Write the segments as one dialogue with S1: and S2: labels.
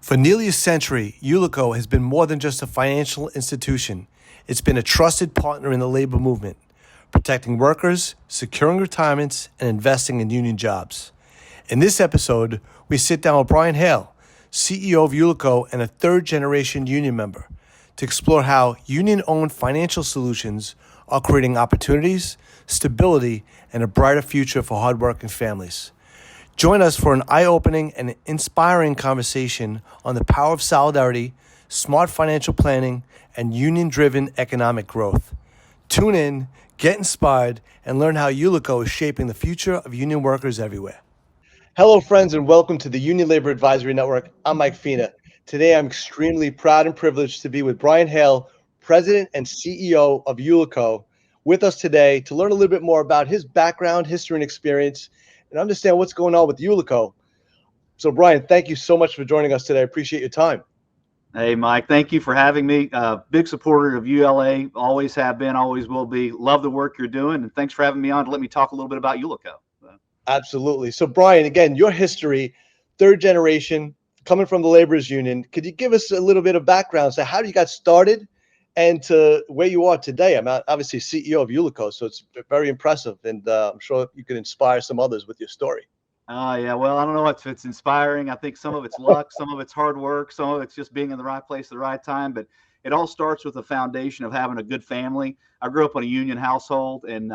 S1: For nearly a century, Ullico has been more than just a financial institution. It's been a trusted partner in the labor movement, protecting workers, securing retirements, and investing in union jobs. In this episode, we sit down with Brian Hale, CEO of Ullico and a third-generation union member, to explore how union-owned financial solutions are creating opportunities, stability, and a brighter future for hardworking families. Join us for an eye-opening and inspiring conversation on the power of solidarity, smart financial planning, and union-driven economic growth. Tune in, get inspired, and learn how Ullico is shaping the future of union workers everywhere. Hello, friends, and welcome to the Union Labor Advisory Network. I'm Mike Fina. Today, I'm extremely proud and privileged to be with Brian Hale, President and CEO of Ullico, with us today to learn a little bit more about his background, history, and experience, and understand what's going on with Ullico. So, Brian, thank you so much for joining us today. I appreciate your time.
S2: Hey, Mike, thank you for having me. Big supporter of ULA, always have been, always will be. Love the work you're doing, and thanks for having me on to let me talk a little bit about Ullico.
S1: Absolutely. So, Brian, again, your history, third generation, coming from the laborers union. Could you give us a little bit of background? So, how you got started and to where you are today? I'm obviously CEO of Ullico, so it's very impressive, and I'm sure you can inspire some others with your story.
S2: Yeah, well, I don't know if it's inspiring. I think some of it's luck, some of it's hard work, some of it's just being in the right place at the right time. But it all starts with the foundation of having a good family. I grew up in a union household, and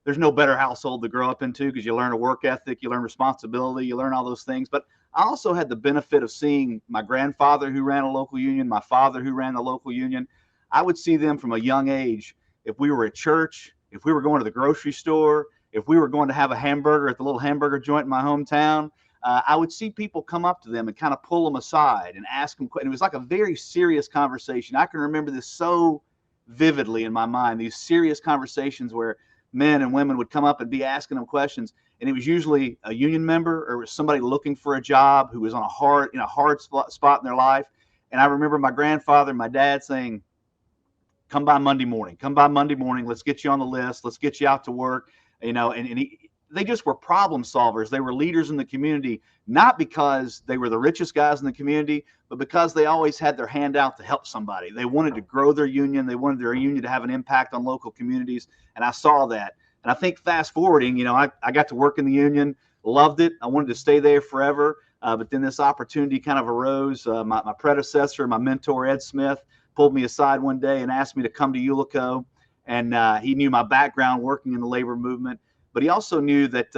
S2: there's no better household to grow up into because you learn a work ethic, you learn responsibility, you learn all those things. But I also had the benefit of seeing my grandfather who ran a local union, my father who ran the local union. I would see them from a young age. If we were at church, if we were going to the grocery store, if we were going to have a hamburger at the little hamburger joint in my hometown, I would see people come up to them and kind of pull them aside and ask them. And it was like a very serious conversation. I can remember this so vividly in my mind, these serious conversations where men and women would come up and be asking them questions. And it was usually a union member or it was somebody looking for a job who was on a hard spot in their life. And I remember my grandfather and my dad saying, come by Monday morning, let's get you on the list. Let's get you out to work. They just were problem solvers. They were leaders in the community, not because they were the richest guys in the community, but because they always had their hand out to help somebody. They wanted to grow their union. They wanted their union to have an impact on local communities. And I saw that. And I think fast forwarding, I got to work in the union, loved it. I wanted to stay there forever. But then this opportunity kind of arose. My predecessor, my mentor, Ed Smith, pulled me aside one day and asked me to come to Ullico. And he knew my background working in the labor movement, but he also knew that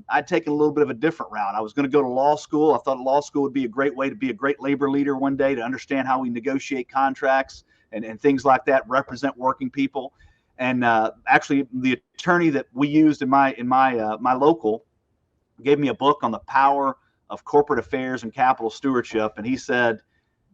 S2: I'd taken a little bit of a different route. I was going to go to law school. I thought law school would be a great way to be a great labor leader one day, to understand how we negotiate contracts and things like that, represent working people. And actually, the attorney that we used in my local gave me a book on the power of corporate affairs and capital stewardship. And he said,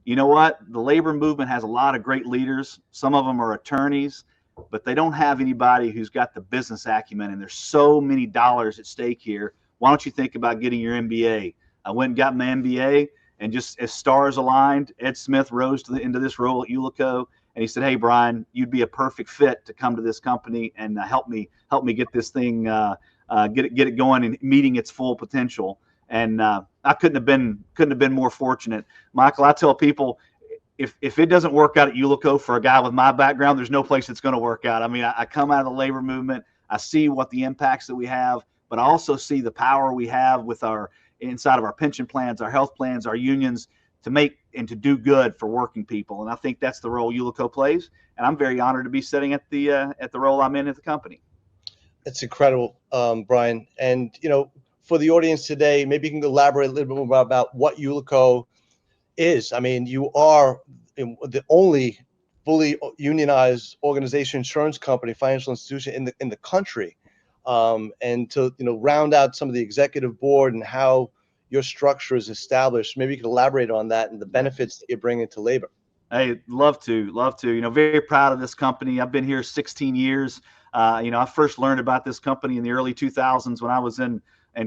S2: you know what? The labor movement has a lot of great leaders. Some of them are attorneys, but they don't have anybody who's got the business acumen, and there's so many dollars at stake here. Why don't you think about getting your MBA? I went and got my MBA, and just as stars aligned, Ed Smith rose into this role at Ullico, and he said, hey, Brian, you'd be a perfect fit to come to this company and help me get this thing, get it going and meeting its full potential. And I couldn't have been more fortunate. Michael, I tell people, if it doesn't work out at Ullico for a guy with my background, there's no place it's going to work out. I mean, I come out of the labor movement. I see what the impacts that we have, but I also see the power we have with inside of our pension plans, our health plans, our unions to make and to do good for working people. And I think that's the role Ullico plays. And I'm very honored to be sitting at the role I'm in at the company.
S1: It's incredible, Brian. And, for the audience today, maybe you can elaborate a little bit more about what Ullico is. I mean, you are the only fully unionized organization, insurance company, financial institution in the country. And to round out some of the executive board and how your structure is established, maybe you could elaborate on that and the benefits that you're bringing to labor.
S2: Hey, love to. Very proud of this company. I've been here 16 years. I first learned about this company in the early 2000s when I was in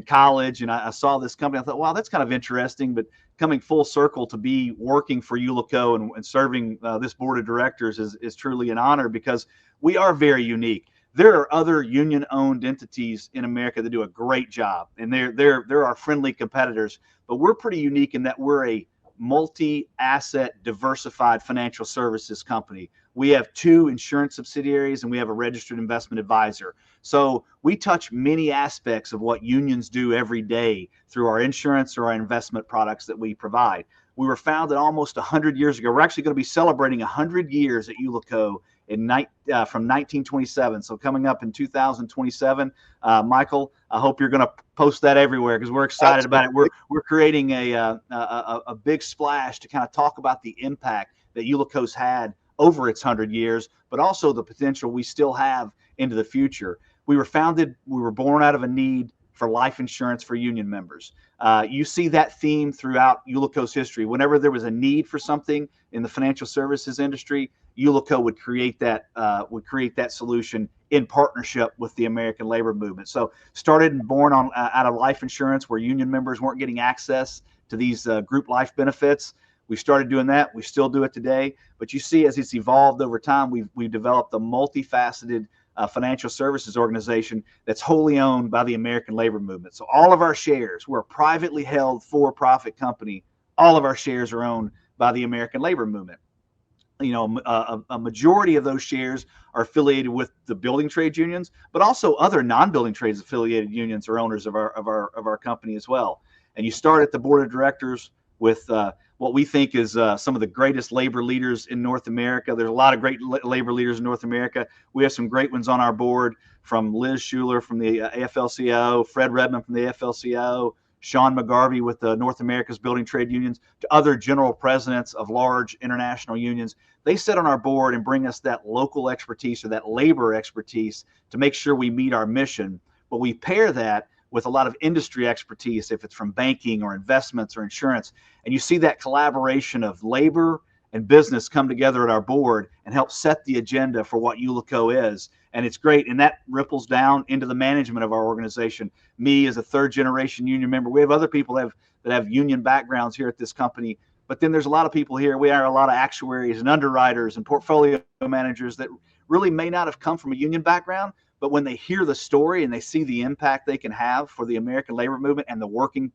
S2: college, and I saw this company. I thought, wow, that's kind of interesting. But coming full circle to be working for Ullico and serving this board of directors is truly an honor, because we are very unique. There are other union-owned entities in America that do a great job, and they're our friendly competitors. But we're pretty unique in that we're a multi-asset diversified financial services company. We have 2 insurance subsidiaries and we have a registered investment advisor. So we touch many aspects of what unions do every day through our insurance or our investment products that we provide. We were founded almost 100 years ago. We're actually going to be celebrating 100 years at Ullico from 1927. So coming up in 2027, Michael, I hope you're going to post that everywhere because we're excited about it. We're creating a big splash to kind of talk about the impact that Ullico's had over its 100 years, but also the potential we still have into the future. We were born out of a need for life insurance for union members. You see that theme throughout Ullico's history. Whenever there was a need for something in the financial services industry, Ullico would create that solution in partnership with the American labor movement. So started and born out of life insurance where union members weren't getting access to these group life benefits. We started doing that. We still do it today. But you see, as it's evolved over time, we've developed a multifaceted financial services organization that's wholly owned by the American labor movement. So all of our shares, we're a privately held for-profit company. All of our shares are owned by the American labor movement. A majority of those shares are affiliated with the building trade unions, but also other non-building trades affiliated unions are owners of our company as well. And you start at the board of directors with what we think is some of the greatest labor leaders in North America. There's a lot of great labor leaders in North America. We have some great ones on our board, from Liz Schuler from the AFL-CIO, Fred Redmond from the AFL-CIO, Sean McGarvey with the North America's Building Trade Unions, to other general presidents of large international unions. They sit on our board and bring us that local expertise or that labor expertise to make sure we meet our mission. But we pair that with a lot of industry expertise, if it's from banking or investments or insurance. And you see that collaboration of labor and business come together at our board and help set the agenda for what Ullico is. And it's great. And that ripples down into the management of our organization. Me as a 3rd generation union member, we have other people that have union backgrounds here at this company. But then there's a lot of people here. We are a lot of actuaries and underwriters and portfolio managers that really may not have come from a union background, but when they hear the story and they see the impact they can have for the American labor movement and the working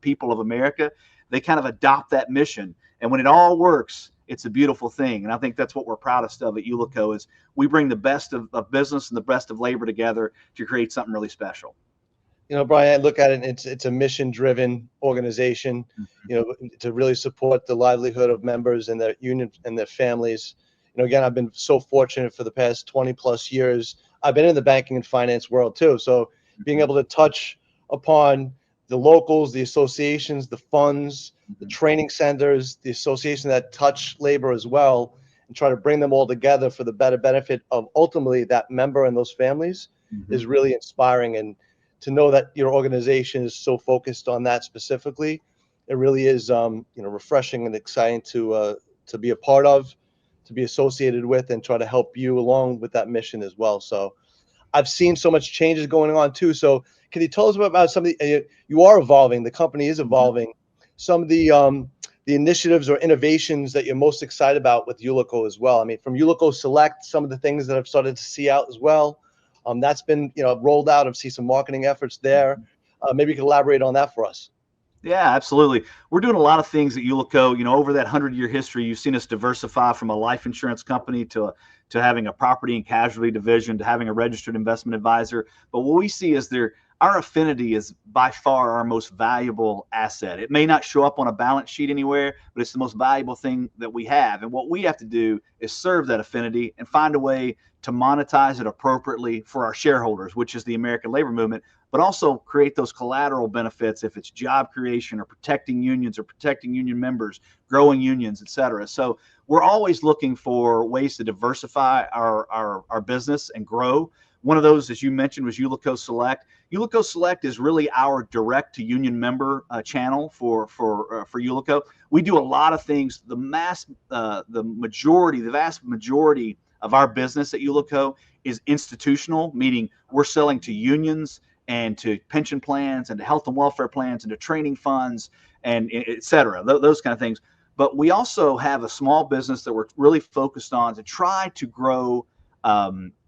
S2: people of America, they kind of adopt that mission. And when it all works, it's a beautiful thing. And I think that's what we're proudest of at Ullico is we bring the best of business and the best of labor together to create something really special.
S1: Brian, I look at it, and it's a mission-driven organization, to really support the livelihood of members and their union and their families. Again, I've been so fortunate for the past 20 plus years. I've been in the banking and finance world too. So being able to touch upon the locals, the associations, the funds, the training centers, the association that touch labor as well, and try to bring them all together for the better benefit of ultimately that member and those families is really inspiring. And to know that your organization is so focused on that specifically, it really is, refreshing and exciting to be a part of, to be associated with, and try to help you along with that mission as well. So I've seen so much changes going on too. So can you tell us about some of you are evolving, the company is evolving, some of the initiatives or innovations that you're most excited about with Ullico as well? I mean, from Ullico Select, some of the things that I've started to see out as well. That's been, rolled out. I've seen some marketing efforts there. Maybe you can elaborate on that for us.
S2: Yeah, absolutely. We're doing a lot of things at Ullico. Over that 100-year history, you've seen us diversify from a life insurance company to having a property and casualty division, to having a registered investment advisor. But what we see is our affinity is by far our most valuable asset. It may not show up on a balance sheet anywhere, but it's the most valuable thing that we have. And what we have to do is serve that affinity and find a way to monetize it appropriately for our shareholders, which is the American labor movement, but also create those collateral benefits if it's job creation or protecting unions or protecting union members, growing unions, et cetera. So we're always looking for ways to diversify our business and grow. One of those, as you mentioned, was Ullico Select. Ullico Select is really our direct to union member channel for Ullico. We do a lot of things. The vast majority of our business at Ullico is institutional, meaning we're selling to unions and to pension plans and to health and welfare plans and to training funds and et cetera, those kind of things. But we also have a small business that we're really focused on to try to grow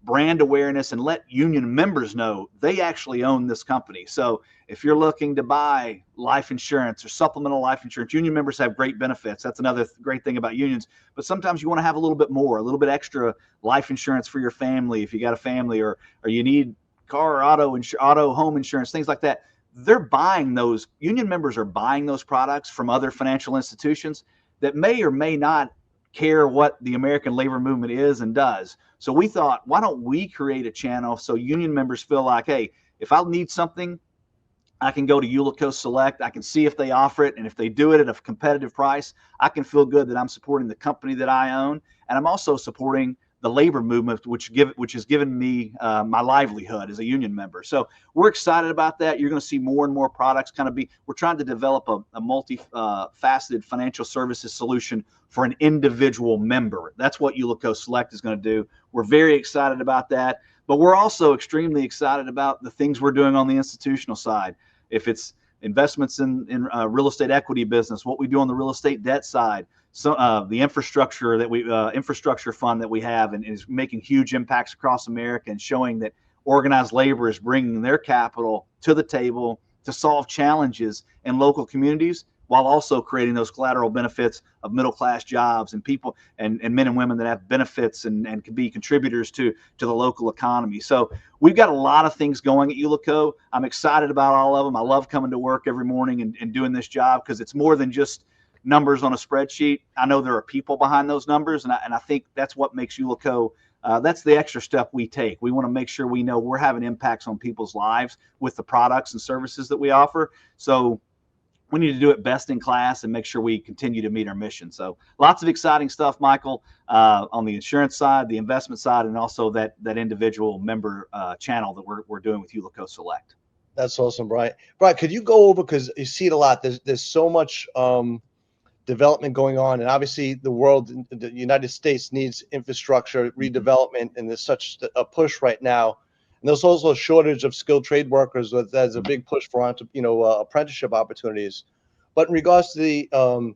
S2: brand awareness and let union members know they actually own this company. So if you're looking to buy life insurance or supplemental life insurance, union members have great benefits. That's another great thing about unions. But sometimes you want to have a little bit more, a little bit extra life insurance for your family if you got a family, or you need car or auto home insurance, things like that. They're buying those, union members are buying those products from other financial institutions that may or may not care what the American labor movement is and does. So we thought, why don't we create a channel so union members feel like, hey, if I need something, I can go to Ullico Select. I can see if they offer it, and if they do it at a competitive price, I can feel good that I'm supporting the company that I own, and I'm also supporting the labor movement, which has given me my livelihood as a union member. So we're excited about that. You're going to see more and more products we're trying to develop a multi-faceted financial services solution for an individual member. That's what Ullico Select is going to do. We're very excited about that, but we're also extremely excited about the things we're doing on the institutional side. If it's investments in real estate equity business, what we do on the real estate debt side, so the infrastructure fund that we have, and is making huge impacts across America, and showing that organized labor is bringing their capital to the table to solve challenges in local communities, while also creating those collateral benefits of middle-class jobs and people and men and women that have benefits and can be contributors to the local economy. So we've got a lot of things going at Ullico. I'm excited about all of them. I love coming to work every morning and doing this job, because it's more than just numbers on a spreadsheet. I know there are people behind those numbers, and I think that's what makes Ullico. That's the extra step we take. We want to make sure we know we're having impacts on people's lives with the products and services that we offer. So we need to do it best in class and make sure we continue to meet our mission. So lots of exciting stuff, Michael, on the insurance side, the investment side, and also that individual member channel that we're doing with Ullico Select.
S1: That's awesome, Brian. Brian, could you go over, because you see it a lot. There's so much development going on, and obviously the United States needs infrastructure redevelopment, and there's such a push right now. And there's also a shortage of skilled trade workers. There's a big push for apprenticeship opportunities. But in regards to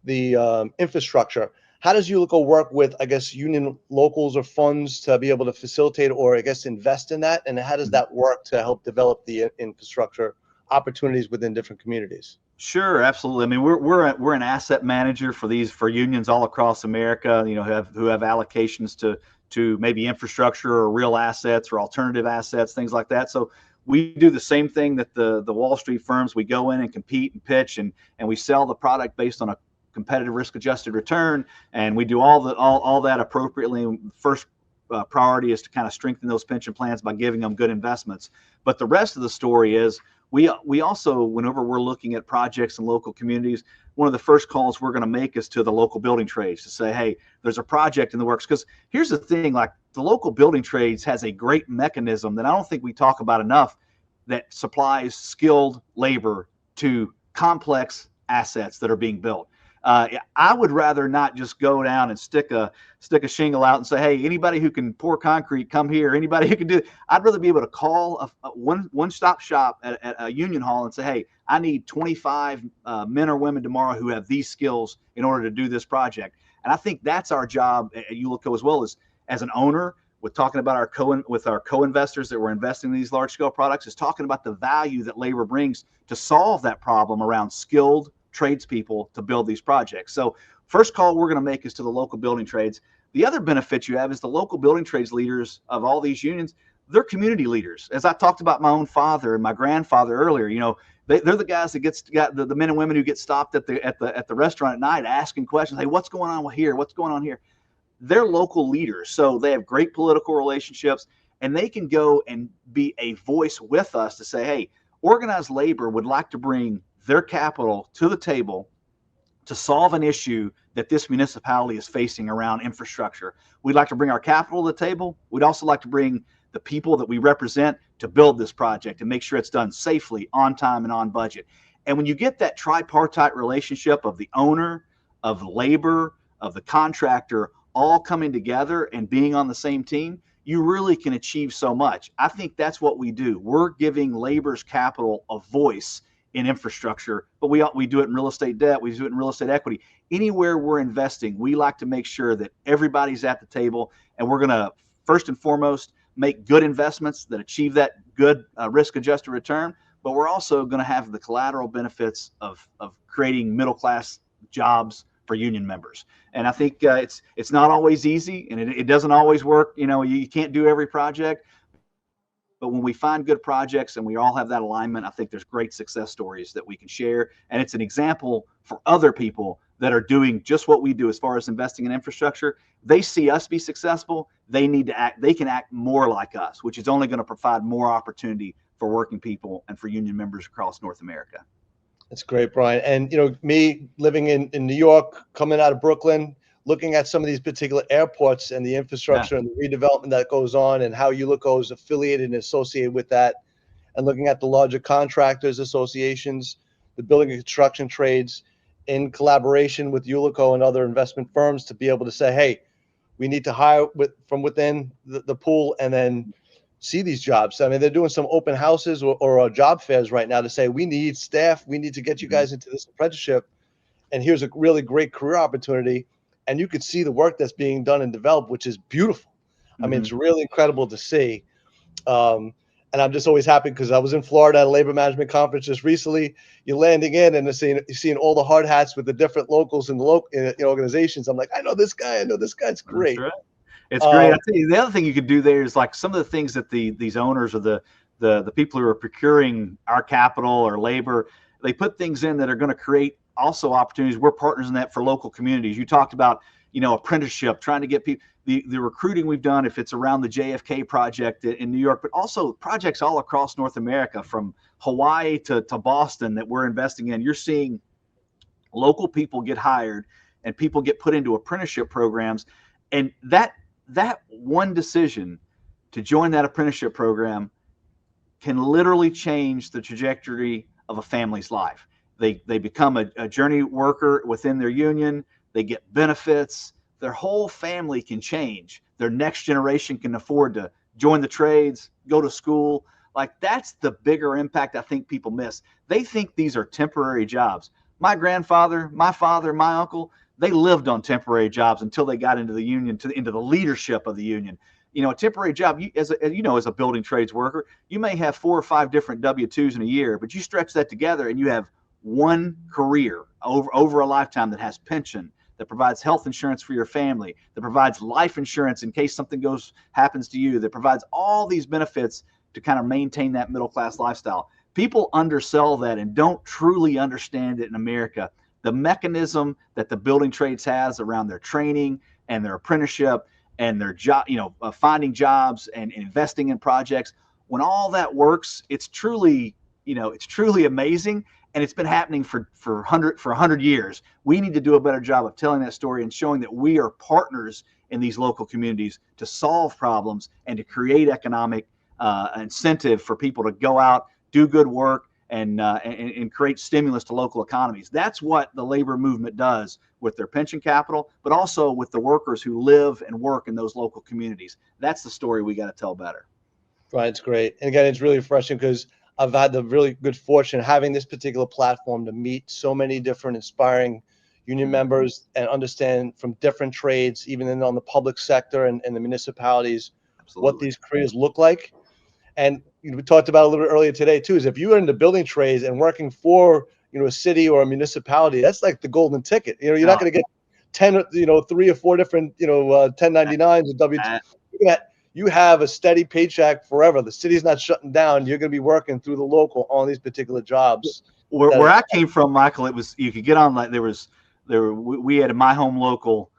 S1: the infrastructure, how does Ullico work with, I guess, union locals or funds to be able to facilitate or, I guess, invest in that? And how does that work to help develop the infrastructure opportunities within different communities?
S2: Sure, absolutely. I mean, we're an asset manager for unions all across America, who have allocations to maybe infrastructure or real assets or alternative assets, things like that. So we do the same thing that the Wall Street firms. We go in and compete and pitch, and we sell the product based on a competitive risk-adjusted return, and we do all that appropriately. First priority is to kind of strengthen those pension plans by giving them good investments. But the rest of the story is we also, whenever we're looking at projects in local communities, one of the first calls we're going to make is to the local building trades to say, hey, there's a project in the works. Because here's the thing, like, the local building trades has a great mechanism that I don't think we talk about enough, that supplies skilled labor to complex assets that are being built. I would rather not just go down and stick a shingle out and say, hey, anybody who can pour concrete, come here. Anybody who can do it. I'd rather be able to call a one-stop shop at a union hall and say, hey, I need 25 men or women tomorrow who have these skills in order to do this project. And I think that's our job at Ullico, as well as an owner, with talking about our co-investors that we're investing in these large-scale products, is talking about the value that labor brings to solve that problem around skilled tradespeople to build these projects. So first call we're going to make is to the local building trades. The other benefit you have is the local building trades leaders of all these unions, they're community leaders. As I talked about my own father and my grandfather earlier, they're the guys that got the men and women who get stopped at the restaurant at night asking questions. Hey, what's going on here? What's going on here? They're local leaders, so they have great political relationships, and they can go and be a voice with us to say, hey, organized labor would like to bring their capital to the table to solve an issue that this municipality is facing around infrastructure. We'd like to bring our capital to the table. We'd also like to bring the people that we represent to build this project and make sure it's done safely, on time, and on budget. And when you get that tripartite relationship of the owner, of the labor, of the contractor, all coming together and being on the same team, you really can achieve so much. I think that's what we do. We're giving labor's capital a voice in infrastructure, but we do it in real estate debt. We do it in real estate equity. Anywhere we're investing, we like to make sure that everybody's at the table, and we're going to first and foremost make good investments that achieve that good risk-adjusted return, but we're also going to have the collateral benefits of creating middle-class jobs for union members. And I think it's not always easy, and it doesn't always work. You can't do every project, but when we find good projects and we all have that alignment, I think there's great success stories that we can share. And it's an example for other people that are doing just what we do as far as investing in infrastructure. They see us be successful. They can act more like us, which is only going to provide more opportunity for working people and for union members across North America.
S1: That's great, Brian. And me living in New York, coming out of Brooklyn, looking at some of these particular airports and the infrastructure and the redevelopment that goes on and how Ullico is affiliated and associated with that, and looking at the larger contractors associations, the building and construction trades in collaboration with Ullico and other investment firms to be able to say, hey, we need to hire from within the pool and then see these jobs. I mean, they're doing some open houses or job fairs right now to say, we need staff. We need to get you guys into this apprenticeship. And here's a really great career opportunity. And you could see the work that's being done and developed, which is beautiful. I mean, it's really incredible to see. And I'm just always happy because I was in Florida at a labor management conference just recently. You're landing in and you're seeing all the hard hats with the different locals and the local organizations. I'm like, I know this guy. I know this guy. It's great.
S2: That's right. It's great. I tell you, the other thing you could do there is like some of the things that these owners or the people who are procuring our capital or labor, they put things in that are going to create also opportunities. We're partners in that for local communities. You talked about, apprenticeship, trying to get people, the recruiting we've done, if it's around the JFK project in New York, but also projects all across North America, from Hawaii to Boston that we're investing in. You're seeing local people get hired and people get put into apprenticeship programs. And that one decision to join that apprenticeship program can literally change the trajectory of a family's life. They become a journey worker within their union. They get benefits. Their whole family can change. Their next generation can afford to join the trades, go to school. Like, that's the bigger impact I think people miss. They think these are temporary jobs. My grandfather, my father, my uncle, they lived on temporary jobs until they got into the union, into the leadership of the union. A temporary job, as a building trades worker, you may have 4 or 5 different W-2s in a year, but you stretch that together and you have one career over a lifetime that has pension, that provides health insurance for your family, that provides life insurance in case something happens to you, that provides all these benefits to kind of maintain that middle class lifestyle. People undersell that and don't truly understand it in America. The mechanism that the building trades has around their training and their apprenticeship and their job, finding jobs and investing in projects, when all that works, it's truly amazing. And it's been happening for 100 years. We need to do a better job of telling that story and showing that we are partners in these local communities to solve problems and to create economic incentive for people to go out, do good work, and create stimulus to local economies. That's what the labor movement does with their pension capital, but also with the workers who live and work in those local communities. That's the story we got to tell better.
S1: Right, it's great. And again, it's really refreshing because I've had the really good fortune of having this particular platform to meet so many different inspiring union members and understand from different trades, even on the public sector and the municipalities, what these careers look like. And we talked about a little bit earlier today too, is if you're in the building trades and working for, a city or a municipality, that's like the golden ticket. You're not going to get 10, 3 or 4 different, 1099s and W2. You have a steady paycheck forever. The city's not shutting down. You're going to be working through the local on these particular jobs.
S2: Where I came from, Michael, it was, you could get on, like we had my home local,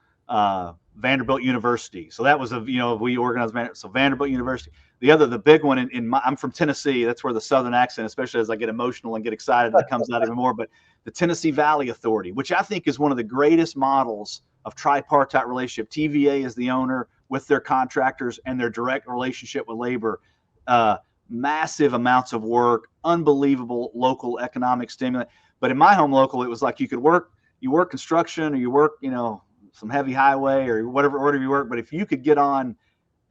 S2: Vanderbilt University. So that was we organized Vanderbilt University. The big one I'm from Tennessee. That's where the Southern accent, especially as I get emotional and get excited, that comes out even more. But the Tennessee Valley Authority, which I think is one of the greatest models of tripartite relationship. TVA is the owner with their contractors and their direct relationship with labor. Massive amounts of work, unbelievable local economic stimulant. But in my home local, it was like you work construction, or you work, some heavy highway or whatever order you work. But if you could get on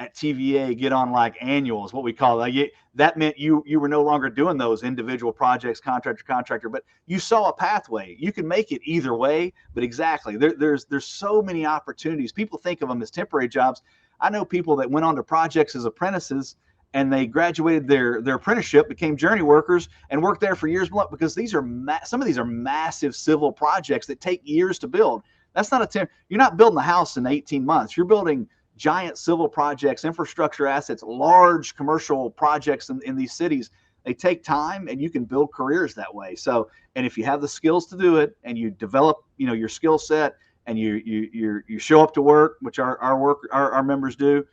S2: at TVA, get on like annuals, what we call it, that meant you were no longer doing those individual projects, contractor, but you saw a pathway. You can make it either way, but exactly, there's so many opportunities. People think of them as temporary jobs. I know people that went on to projects as apprentices, and they graduated their apprenticeship, became journey workers, and worked there for years because these are some of these are massive civil projects that take years to build. That's not you're not building a house in 18 months. You're building giant civil projects, infrastructure assets, large commercial projects in these cities. They take time, and you can build careers that way. So, and if you have the skills to do it, and you develop, your skill set, and you show up to work, which our members do,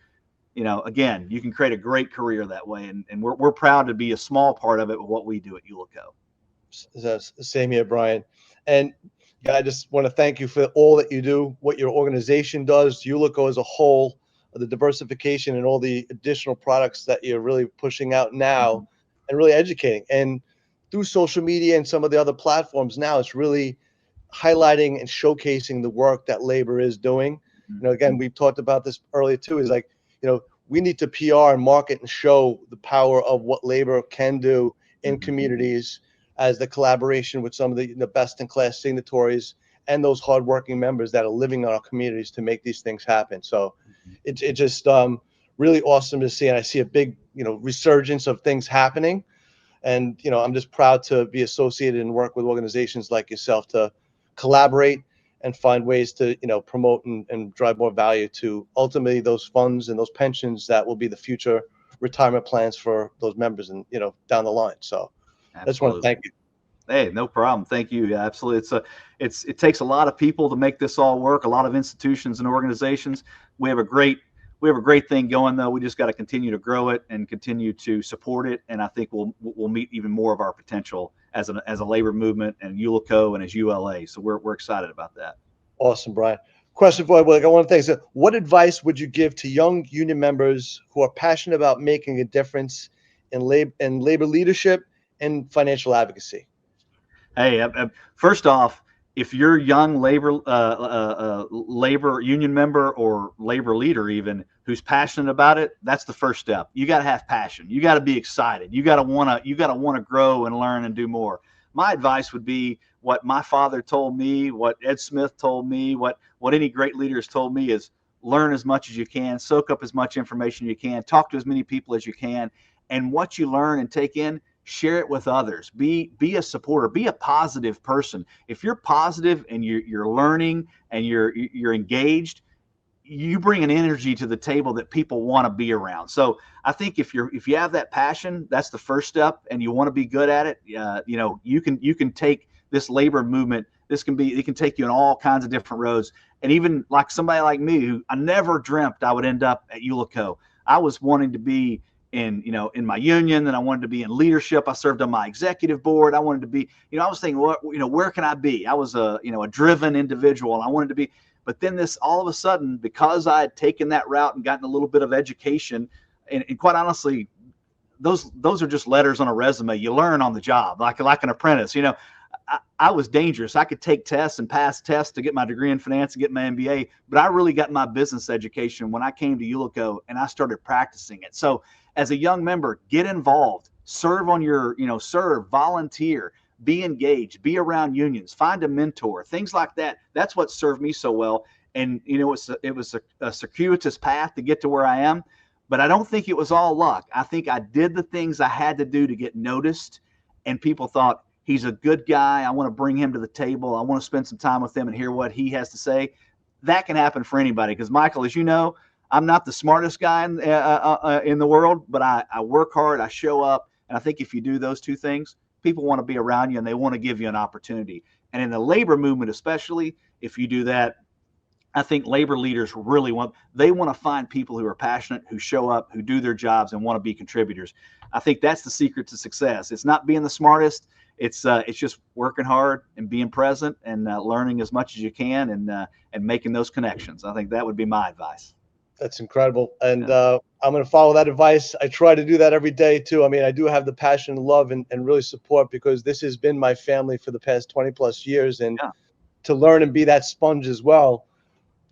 S2: again, you can create a great career that way. And we're proud to be a small part of it with what we do at Ullico.
S1: Same here, Brian. And I just want to thank you for all that you do, what your organization does, Ullico as a whole, the diversification and all the additional products that you're really pushing out now and really educating. And through social media and some of the other platforms now, it's really highlighting and showcasing the work that labor is doing. Again, we've talked about this earlier too, is like, we need to PR and market and show the power of what labor can do in communities as the collaboration with some of the best in class signatories and those hardworking members that are living in our communities to make these things happen. So it's just really awesome to see. And I see a big, resurgence of things happening. And, I'm just proud to be associated and work with organizations like yourself to collaborate and find ways to, promote and drive more value to ultimately those funds and those pensions that will be the future retirement plans for those members and, down the line. So I just want to thank you.
S2: Hey, no problem. Thank you. Yeah, absolutely. It takes a lot of people to make this all work. A lot of institutions and organizations. We have a great thing going though. We just got to continue to grow it and continue to support it. And I think we'll meet even more of our potential as a labor movement and Ullico and as ULA. So we're excited about that.
S1: Awesome, Brian. Question for you. I want to thank you. What advice would you give to young union members who are passionate about making a difference in labor leadership and financial advocacy?
S2: Hey, first off, if you're a young labor union member or labor leader even who's passionate about it, that's the first step. You got to have passion. You got to be excited. You got to want to grow and learn and do more. My advice would be what my father told me, what Ed Smith told me, what any great leaders told me is learn as much as you can, soak up as much information you can, talk to as many people as you can, and what you learn and take in, share it with others. Be a supporter. Be a positive person. If you're positive and you're learning and you're engaged, you bring an energy to the table that people want to be around. So I think if you have that passion, that's the first step, and you want to be good at it. You can take this labor movement. It can take you in all kinds of different roads. And even like somebody like me, who I never dreamt I would end up at Ullico. I was wanting to be in my union, then I wanted to be in leadership. I served on my executive board. I wanted to be, I was thinking, where can I be? I was a driven individual, and I wanted to be. But then all of a sudden, because I had taken that route and gotten a little bit of education, and quite honestly, those are just letters on a resume. You learn on the job, like an apprentice. I was dangerous. I could take tests and pass tests to get my degree in finance and get my MBA, but I really got my business education when I came to Ullico and I started practicing it. So as a young member, get involved, serve, volunteer, be engaged, be around unions, find a mentor, things like that. That's what served me so well. And, it was a circuitous path to get to where I am, but I don't think it was all luck. I think I did the things I had to do to get noticed, and people thought, he's a good guy. I want to bring him to the table. I want to spend some time with him and hear what he has to say. That can happen for anybody. Because Michael, as you know, I'm not the smartest guy in the world, but I work hard. I show up. And I think if you do those two things, people want to be around you and they want to give you an opportunity. And in the labor movement, especially, if you do that, I think labor leaders really want to find people who are passionate, who show up, who do their jobs and want to be contributors. I think that's the secret to success. It's not being the smartest. It's just working hard and being present and learning as much as you can and making those connections. I think that would be my advice.
S1: That's incredible. And I'm going to follow that advice. I try to do that every day too. I mean, I do have the passion, love, and really support, because this has been my family for the past 20 plus years. And to learn and be that sponge as well,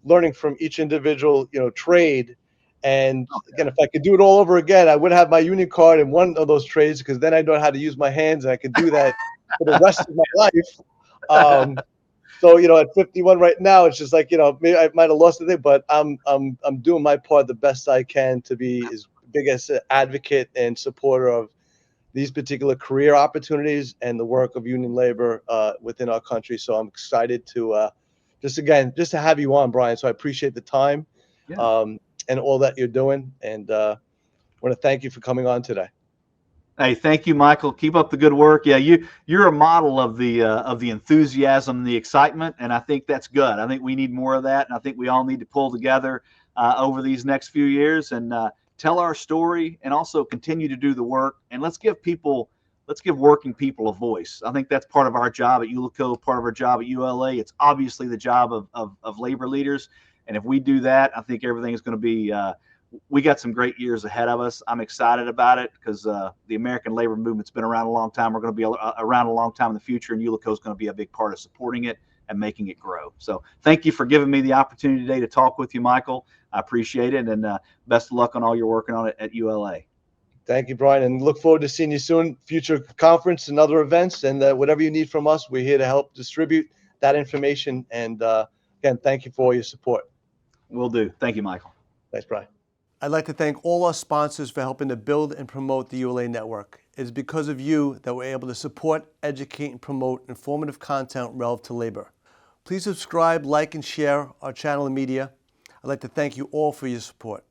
S1: learning from each individual, trade. And again, if I could do it all over again, I would have my union card in one of those trades, because then I know how to use my hands and I could do that for the rest of my life. So, at 51 right now, it's just like, maybe I might have lost the thing, but I'm doing my part the best I can to be as big as an advocate and supporter of these particular career opportunities and the work of union labor within our country. So I'm excited to just to have you on, Brian. So I appreciate the time
S2: Yeah.
S1: and all that you're doing. And want to thank you for coming on today.
S2: Hey, thank you, Michael. Keep up the good work. Yeah, you're a model of the enthusiasm, the excitement, and I think that's good. I think we need more of that, and I think we all need to pull together over these next few years and tell our story, and also continue to do the work. And let's give working people a voice. I think that's part of our job at Ullico, part of our job at ULA. It's obviously the job of labor leaders, and if we do that, I think everything is going to be. We got some great years ahead of us. I'm excited about it because the American labor movement's been around a long time. We're going to be around a long time in the future, and Ullico is going to be a big part of supporting it and making it grow. So thank you for giving me the opportunity today to talk with you, Michael. I appreciate it, and best of luck on all you're working on at ULA.
S1: Thank you, Brian, and look forward to seeing you soon, future conference and other events. And whatever you need from us, we're here to help distribute that information. And again, thank you for all your support.
S2: Will do. Thank you, Michael.
S1: Thanks, Brian. I'd like to thank all our sponsors for helping to build and promote the ULA network. It is because of you that we're able to support, educate, and promote informative content relevant to labor. Please subscribe, like, and share our channel and media. I'd like to thank you all for your support.